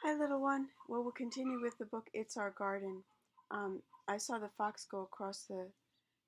Hi, little one. Well, we'll continue with the book It's Our Garden. I saw the fox go across the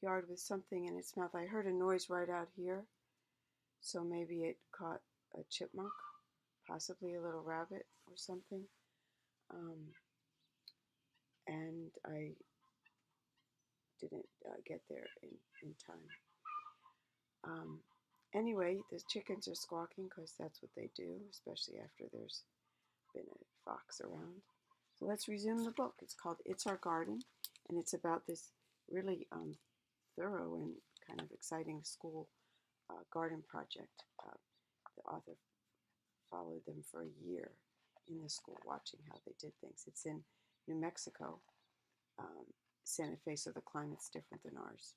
yard with something in its mouth. I heard a noise right out here, so maybe it caught a chipmunk, possibly a little rabbit or something. Um, and I didn't get there in time. Um, anyway, the chickens are squawking because that's what they do, especially after there's been a fox around. So let's resume the book. It's called It's Our Garden, and it's about this really thorough and kind of exciting school garden project. The author followed them for a year in the school, watching how they did things. It's in New Mexico, um, Santa Fe, so the climate's different than ours.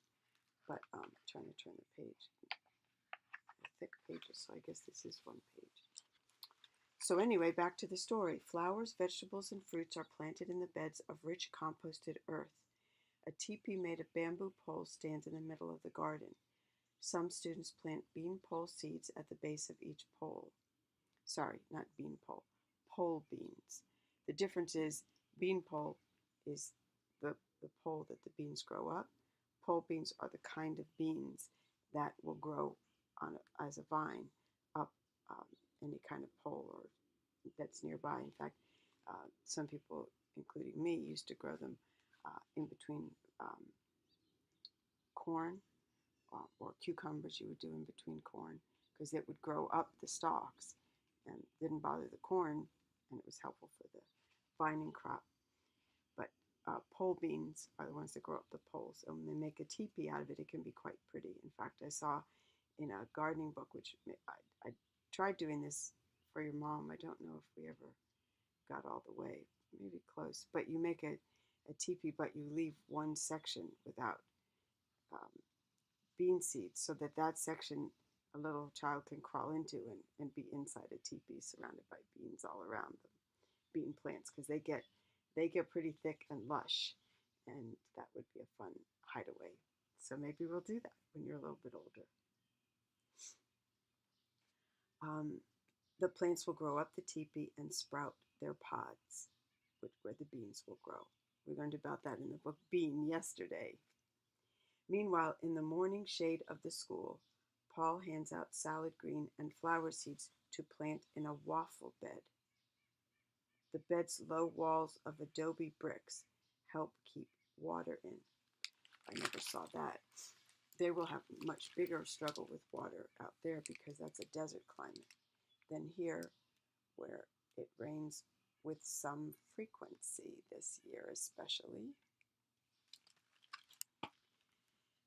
But I'm trying to turn the page. They're thick pages, so I guess this is one page. So anyway, back to the story. Flowers, vegetables, and fruits are planted in the beds of rich composted earth. A teepee made of bamboo poles stands in the middle of the garden. Some students plant bean pole seeds at the base of each pole. Sorry, not bean pole, pole beans. The difference is bean pole is the pole that the beans grow up. Pole beans are the kind of beans that will grow as a vine up um, any kind of pole or that's nearby. In fact, some people, including me, used to grow them in between um, corn or cucumbers you would do in between corn because it would grow up the stalks and didn't bother the corn, and it was helpful for the vining crop. But pole beans are the ones that grow up the poles, and when they make a teepee out of it, it can be quite pretty. In fact, I saw in a gardening book, which I tried doing this for your mom. I don't know if we ever got all the way, maybe close. But you make a teepee, but you leave one section without um, bean seeds so that that section a little child can crawl into and be inside a teepee surrounded by beans all around them, bean plants, because they get pretty thick and lush, and that would be a fun hideaway. So maybe we'll do that when you're a little bit older. Um, the plants will grow up the teepee and sprout their pods, where the beans will grow. We learned about that in the book Bean yesterday. Meanwhile, in the morning shade of the school, Paul hands out salad green and flower seeds to plant in a waffle bed. The bed's low walls of adobe bricks help keep water in. I never saw that. They will have a much bigger struggle with water out there because that's a desert climate than here, where it rains with some frequency this year, especially.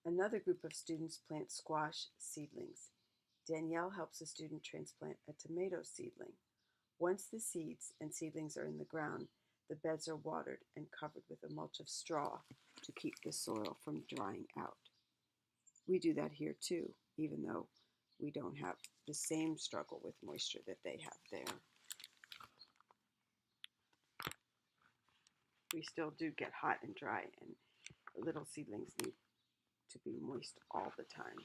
Another group of students plant squash seedlings. Danielle helps a student transplant a tomato seedling. Once the seeds and seedlings are in the ground, the beds are watered and covered with a mulch of straw to keep the soil from drying out. We do that here too, even though we don't have the same struggle with moisture that they have there. We still do get hot and dry, and little seedlings need to be moist all the time.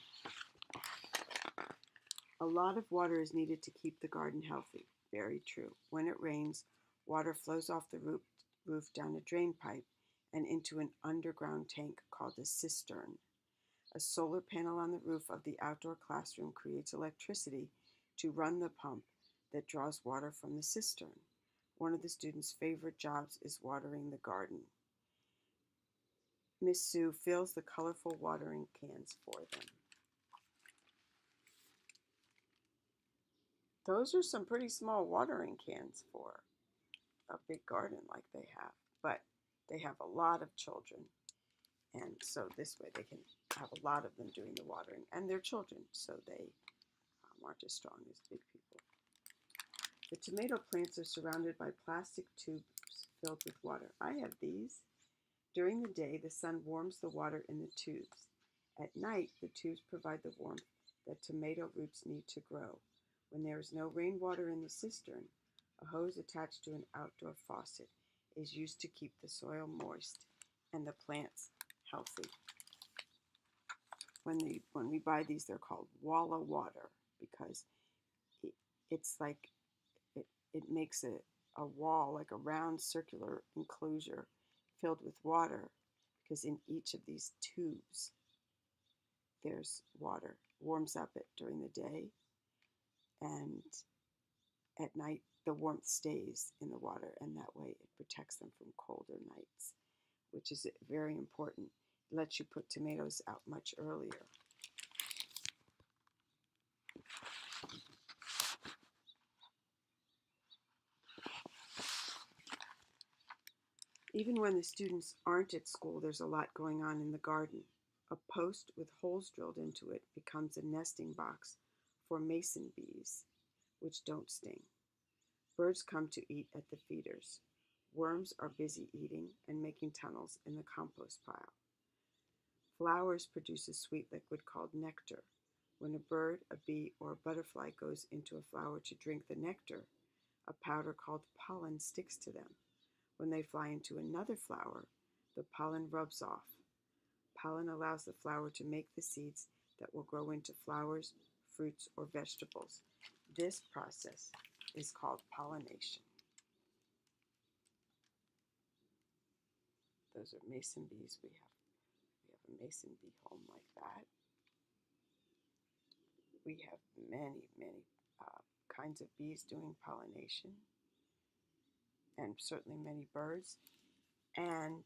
A lot of water is needed to keep the garden healthy. Very true. When it rains, water flows off the roof down a drain pipe and into an underground tank called a cistern. A solar panel on the roof of the outdoor classroom creates electricity to run the pump that draws water from the cistern. One of the students' favorite jobs is watering the garden. Miss Sue fills the colorful watering cans for them. Those are some pretty small watering cans for a big garden like they have, but they have a lot of children, and so this way they can have a lot of them doing the watering, and they're children, so they aren't as strong as big people. The tomato plants are surrounded by plastic tubes filled with water. I have these. During the day, the sun warms the water in the tubes. At night, the tubes provide the warmth that tomato roots need to grow. When there is no rainwater in the cistern, a hose attached to an outdoor faucet is used to keep the soil moist and the plants healthy. When we buy these, they're called Walla water because it's like it makes a wall, like a round circular enclosure filled with water, because in each of these tubes there's water. Warms up it during the day, and at night the warmth stays in the water, and that way it protects them from colder nights, which is very important. It lets you put tomatoes out much earlier. Even when the students aren't at school, there's a lot going on in the garden. A post with holes drilled into it becomes a nesting box for mason bees, which don't sting. Birds come to eat at the feeders. Worms are busy eating and making tunnels in the compost pile. Flowers produce a sweet liquid called nectar. When a bird, a bee, or a butterfly goes into a flower to drink the nectar, a powder called pollen sticks to them. When they fly into another flower, the pollen rubs off. Pollen allows the flower to make the seeds that will grow into flowers, fruits, or vegetables. This process is called pollination. Those are mason bees. We have a mason bee home like that. We have many kinds of bees doing pollination, and certainly many birds. And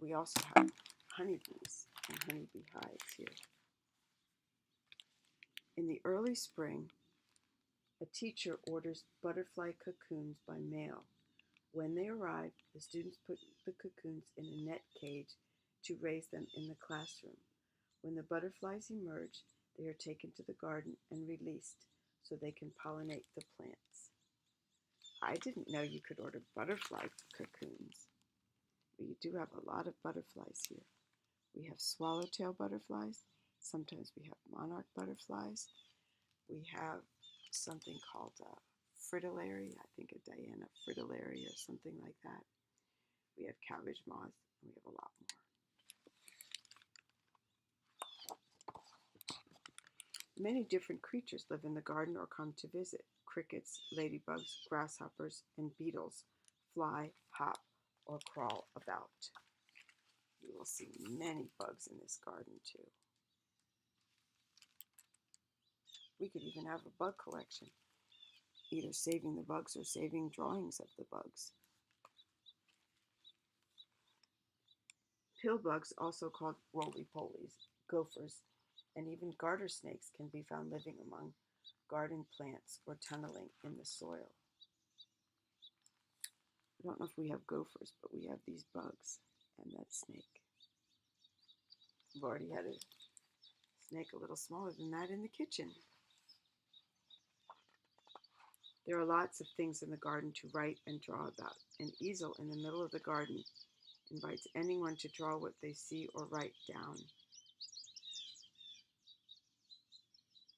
we also have honeybees and honeybee hives here. In the early spring, a teacher orders butterfly cocoons by mail. When they arrive, the students put the cocoons in a net cage to raise them in the classroom. When the butterflies emerge, they are taken to the garden and released so they can pollinate the plants. I didn't know you could order butterfly cocoons. We do have a lot of butterflies here. We have swallowtail butterflies. Sometimes we have monarch butterflies. We have something called fritillary, I think a Diana fritillary or something like that. We have cabbage moth, and we have a lot more. Many different creatures live in the garden or come to visit. Crickets, ladybugs, grasshoppers, and beetles fly, hop, or crawl about. You will see many bugs in this garden too. We could even have a bug collection, either saving the bugs or saving drawings of the bugs. Pillbugs, also called roly-polies, gophers, and even garter snakes can be found living among garden plants or tunneling in the soil. I don't know if we have gophers, but we have these bugs and that snake. We've already had a snake a little smaller than that in the kitchen. There are lots of things in the garden to write and draw about. An easel in the middle of the garden invites anyone to draw what they see or write down.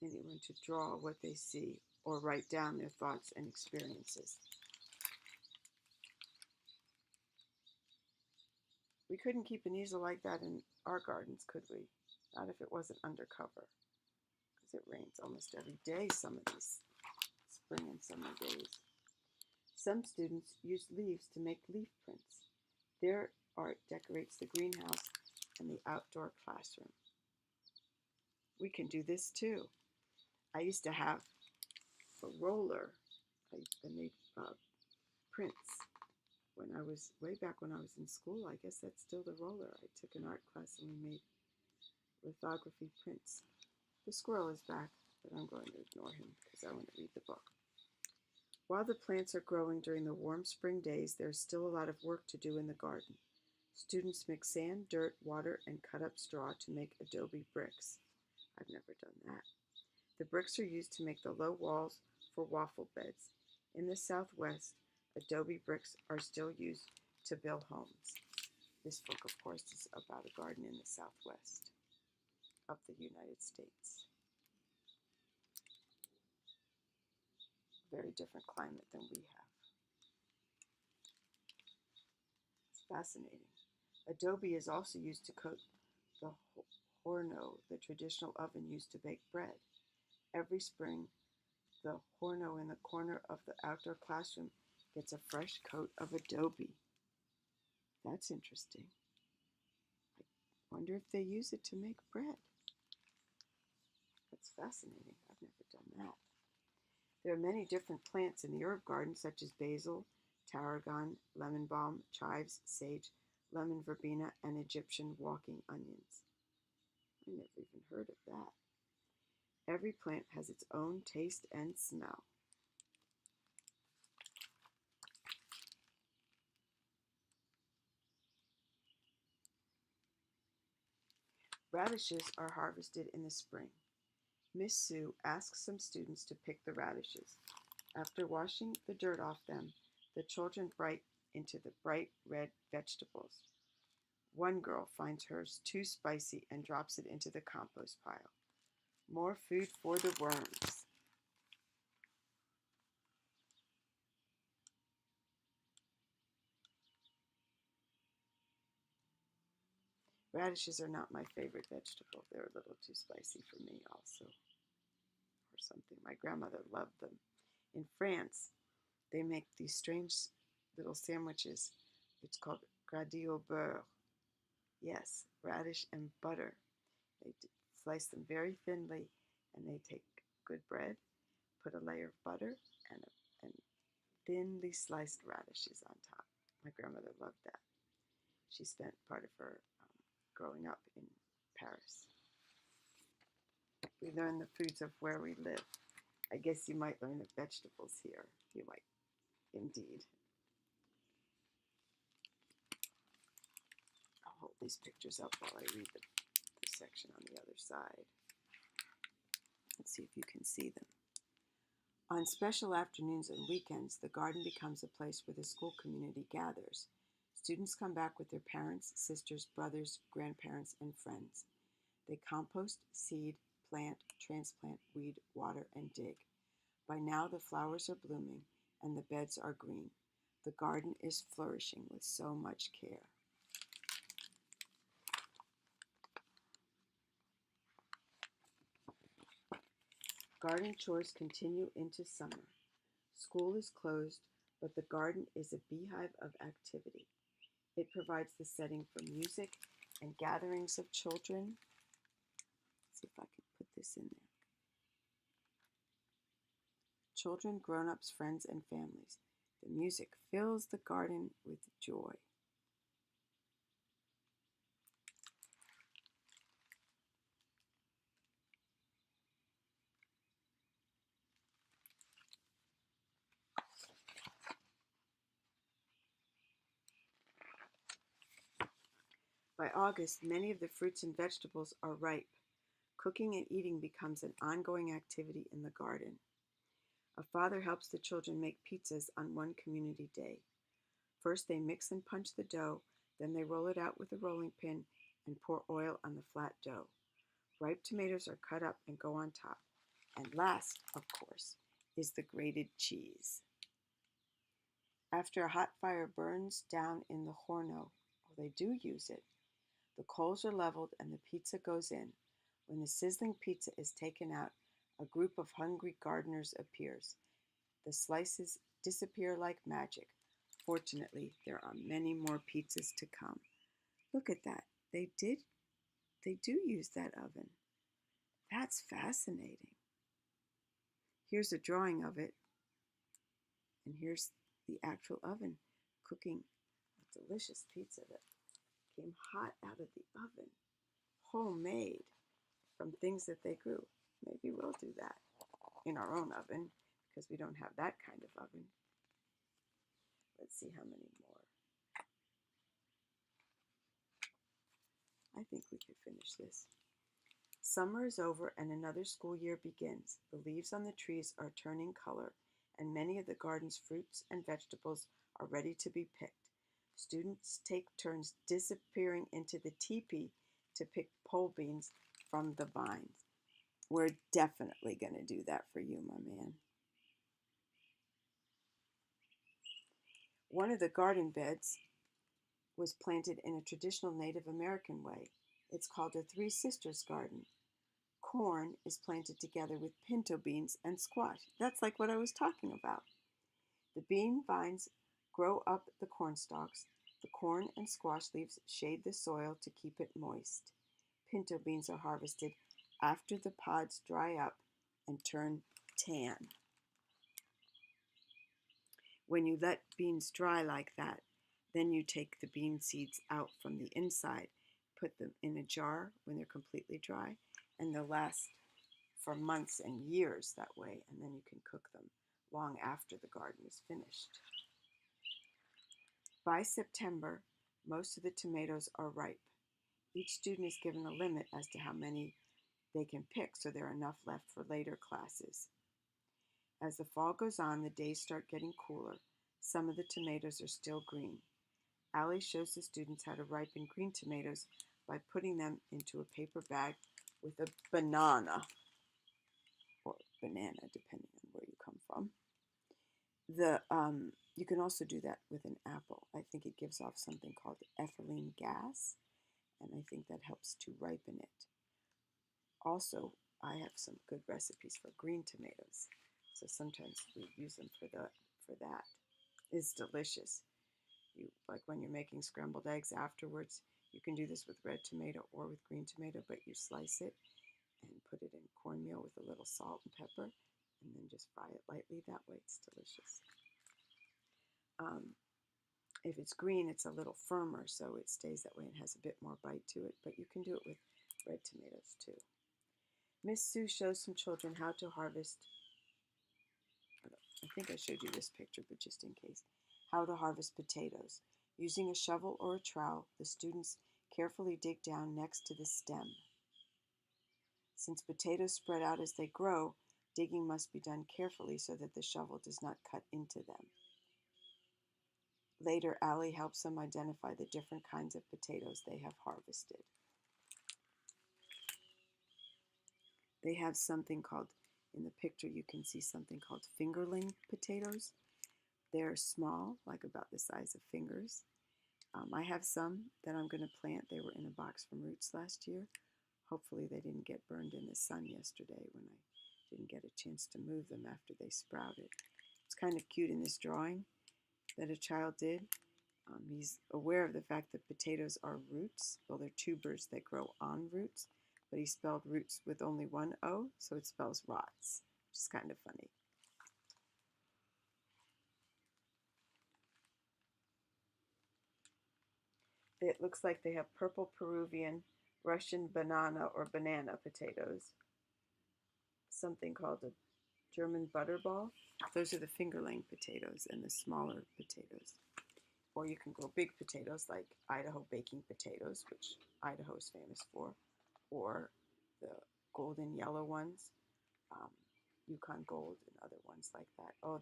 Anyone to draw what they see or write down their thoughts and experiences. We couldn't keep an easel like that in our gardens, could we? Not if it wasn't undercover, because it rains almost every day some of these spring and summer days. Some students use leaves to make leaf prints. Their art decorates the greenhouse and the outdoor classroom. We can do this too. I used to have a roller. I made prints when I was, way back when I was in school. I guess that's still the roller. I took an art class and we made lithography prints. The squirrel is back, but I'm going to ignore him because I want to read the book. While the plants are growing during the warm spring days, there's still a lot of work to do in the garden. Students mix sand, dirt, water, and cut up straw to make adobe bricks. I've never done that. The bricks are used to make the low walls for waffle beds. In the Southwest, adobe bricks are still used to build homes. This book, of course, is about a garden in the Southwest of the United States. Very different climate than we have. It's fascinating. Adobe is also used to coat the horno, the traditional oven used to bake bread. Every spring, The horno in the corner of the outdoor classroom gets a fresh coat of adobe. That's interesting. I wonder if they use it to make bread. That's fascinating. I've never done that. There are many different plants in the herb garden, such as basil, tarragon, lemon balm, chives, sage, lemon verbena, and Egyptian walking onions. I never even heard of that. Every plant has its own taste and smell. Radishes are harvested in the spring. Miss Sue asks some students to pick the radishes. After washing the dirt off them, the children bite into the bright red vegetables. One girl finds hers too spicy and drops it into the compost pile. More food for the worms. Radishes are not my favorite vegetable. They're a little too spicy for me also, or something. My grandmother loved them. In France, they make these strange little sandwiches. It's called gradie au beurre. Yes, radish and butter. They slice them very thinly, and they take good bread, put a layer of butter, and thinly sliced radishes on top. My grandmother loved that. She spent part of her growing up in Paris. We learn the foods of where we live. I guess you might learn the vegetables here. You might, indeed. I'll hold these pictures up while I read the section on the other side. Let's see if you can see them. On special afternoons and weekends, the garden becomes a place where the school community gathers. Students come back with their parents, sisters, brothers, grandparents, and friends. They compost, seed, plant, transplant, weed, water, and dig. By now the flowers are blooming and the beds are green. The garden is flourishing with so much care. Garden chores continue into summer. School is closed, but the garden is a beehive of activity. It provides the setting for music and gatherings of children. Let's see if I can put this in there. Children, grown-ups, friends, and families. The music fills the garden with joy. By August, many of the fruits and vegetables are ripe. Cooking and eating becomes an ongoing activity in the garden. A father helps the children make pizzas on one community day. First, they mix and punch the dough, then they roll it out with a rolling pin and pour oil on the flat dough. Ripe tomatoes are cut up and go on top. And last, of course, is the grated cheese. After a hot fire burns down in the horno, they do use it, the coals are leveled and the pizza goes in. When the sizzling pizza is taken out, a group of hungry gardeners appears. The slices disappear like magic. Fortunately, there are many more pizzas to come. Look at that. They do use that oven. That's fascinating. Here's a drawing of it, and here's the actual oven cooking a delicious pizza that came hot out of the oven, homemade from things that they grew. Maybe we'll do that in our own oven because we don't have that kind of oven. Let's see how many more. I think we could finish this. Summer is over and another school year begins. The leaves on the trees are turning color, and many of the garden's fruits and vegetables are ready to be picked. Students take turns disappearing into the teepee to pick pole beans from the vines. We're definitely going to do that for you, my man. One of the garden beds was planted in a traditional Native American way. It's called a Three Sisters garden. corn is planted together with pinto beans and squash. That's like what I was talking about. The bean vines grow up the corn stalks. The corn and squash leaves shade the soil to keep it moist. Pinto beans are harvested after the pods dry up and turn tan. When you let beans dry like that, then you take the bean seeds out from the inside, put them in a jar when they're completely dry, and they'll last for months and years that way, and then you can cook them long after the garden is finished. By September, most of the tomatoes are ripe. Each student is given a limit as to how many they can pick, so there are enough left for later classes. As the fall goes on, the days start getting cooler. Some of the tomatoes are still green. Allie shows the students how to ripen green tomatoes by putting them into a paper bag with a banana, or banana, depending on where you come from. You can also do that with an apple. I think it gives off something called ethylene gas, and I think that helps to ripen it. Also, I have some good recipes for green tomatoes, so sometimes we use them for that. It's delicious. Like when you're making scrambled eggs afterwards, you can do this with red tomato or with green tomato, but you slice it and put it in cornmeal with a little salt and pepper, and then just fry it lightly. That way it's delicious. If it's green, it's a little firmer, so it stays that way and has a bit more bite to it, but you can do it with red tomatoes too. Miss Sue shows some children how to harvest, I think I showed you this picture, but just in case, how to harvest potatoes. Using a shovel or a trowel, the students carefully dig down next to the stem. Since potatoes spread out as they grow, digging must be done carefully so that the shovel does not cut into them. Later, Allie helps them identify the different kinds of potatoes they have harvested. They have something called, in the picture you can see something called fingerling potatoes. They're small, like about the size of fingers. I have some that I'm going to plant. They were in a box from Roots last year. Hopefully they didn't get burned in the sun yesterday when I didn't get a chance to move them after they sprouted. It's kind of cute in this drawing that a child did. He's aware of the fact that potatoes are roots. Well, they're tubers that grow on roots, but he spelled roots with only one O, so it spells rots, which is kind of funny. It looks like they have purple Peruvian, Russian banana or banana potatoes, something called a German butterball. Those are the fingerling potatoes and the smaller potatoes. Or you can grow big potatoes like Idaho baking potatoes, which Idaho is famous for, or the golden yellow ones, Yukon Gold and other ones like that. Oh,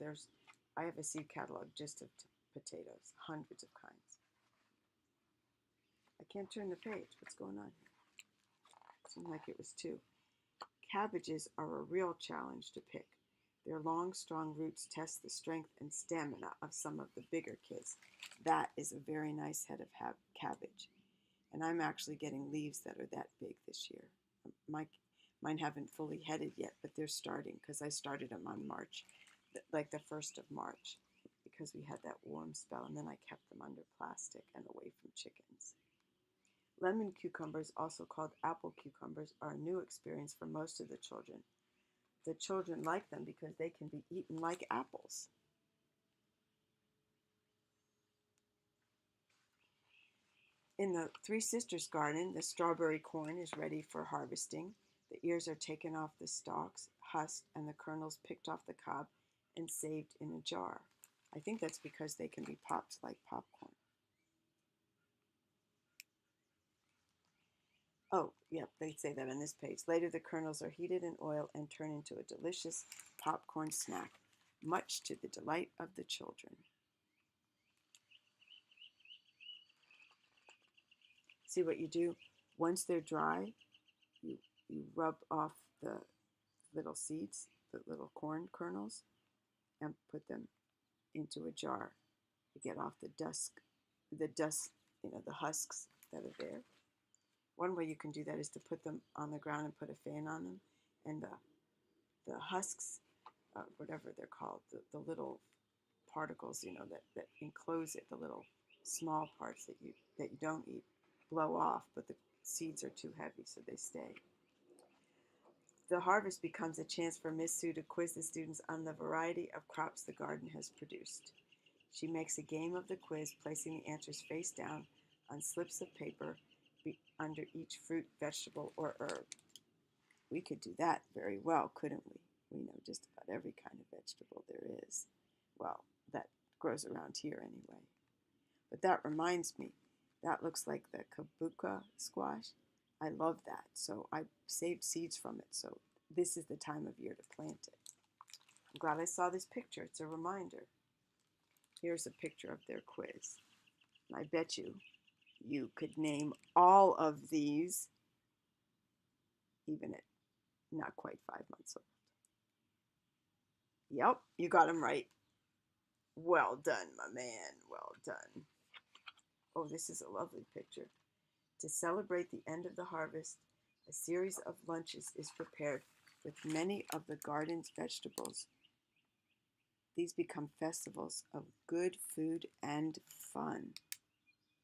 I have a seed catalog just of potatoes, hundreds of kinds. I can't turn the page. What's going on here? It seemed like it was two. Cabbages are a real challenge to pick. Their long, strong roots test the strength and stamina of some of the bigger kids. That is a very nice head of cabbage. And I'm actually getting leaves that are that big this year. Mine haven't fully headed yet, but they're starting because I started them on March, like the 1st of March, because we had that warm spell, and then I kept them under plastic and away from chickens. Lemon cucumbers, also called apple cucumbers, are a new experience for most of the children. The children like them because they can be eaten like apples. In the Three Sisters garden, the strawberry corn is ready for harvesting. The ears are taken off the stalks, husked, and the kernels picked off the cob and saved in a jar. I think that's because they can be popped like popcorn. Oh, yep, they say that on this page. Later, the kernels are heated in oil and turn into a delicious popcorn snack, much to the delight of the children. See what you do? Once they're dry, you rub off the little seeds, the little corn kernels, and put them into a jar to get off the dust, the husks that are there. One way you can do that is to put them on the ground and put a fan on them, and the husks, whatever they're called, the little particles, that enclose it, the little small parts that you don't eat, blow off, but the seeds are too heavy, so they stay. The harvest becomes a chance for Miss Sue to quiz the students on the variety of crops the garden has produced. She makes a game of the quiz, placing the answers face down on slips of paper under each fruit, vegetable, or herb. We could do that very well, couldn't we? We know just about every kind of vegetable there is. Well, that grows around here anyway. But that reminds me, that looks like the kabuka squash. I love that, so I saved seeds from it, so this is the time of year to plant it. I'm glad I saw this picture. It's a reminder. Here's a picture of their quiz. I bet you could name all of these, even at not quite 5 months old. Yep, you got them right. Well done, my man. Well done. Oh, this is a lovely picture. To celebrate the end of the harvest, a series of lunches is prepared with many of the garden's vegetables. These become festivals of good food and fun.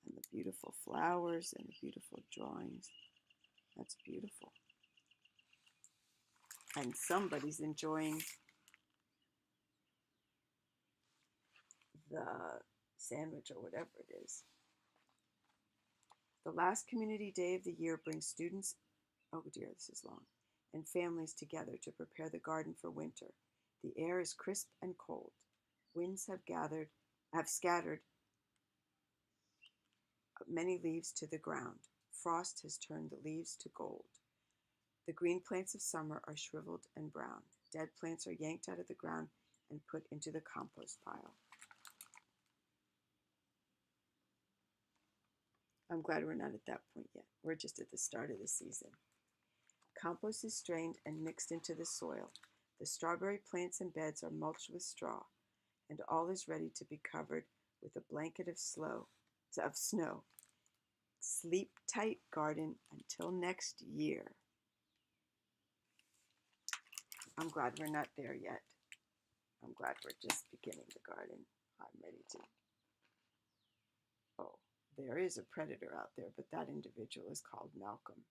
And the beautiful flowers and the beautiful drawings. That's beautiful. And somebody's enjoying the sandwich or whatever it is. The last community day of the year brings students, oh dear, this is long, and families together to prepare the garden for winter. The air is crisp and cold. Winds have scattered many leaves to the ground. Frost has turned the leaves to gold. The green plants of summer are shriveled and brown. Dead plants are yanked out of the ground and put into the compost pile. I'm glad we're not at that point yet. We're just at the start of the season. Compost is strained and mixed into the soil. The strawberry plants and beds are mulched with straw, and all is ready to be covered with a blanket of snow. Sleep tight, garden, until next year. I'm glad we're not there yet. I'm glad we're just beginning the garden. I'm ready to. Oh, there is a predator out there, but that individual is called Malcolm.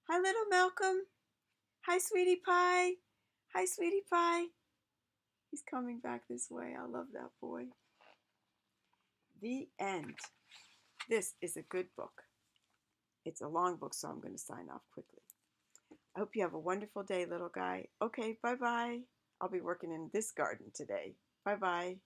Hi, little Malcolm. Hi, sweetie pie. Hi, sweetie pie. He's coming back this way. I love that boy. The end. This is a good book. It's a long book, so I'm going to sign off quickly. I hope you have a wonderful day, little guy. Okay, bye-bye. I'll be working in this garden today. Bye-bye.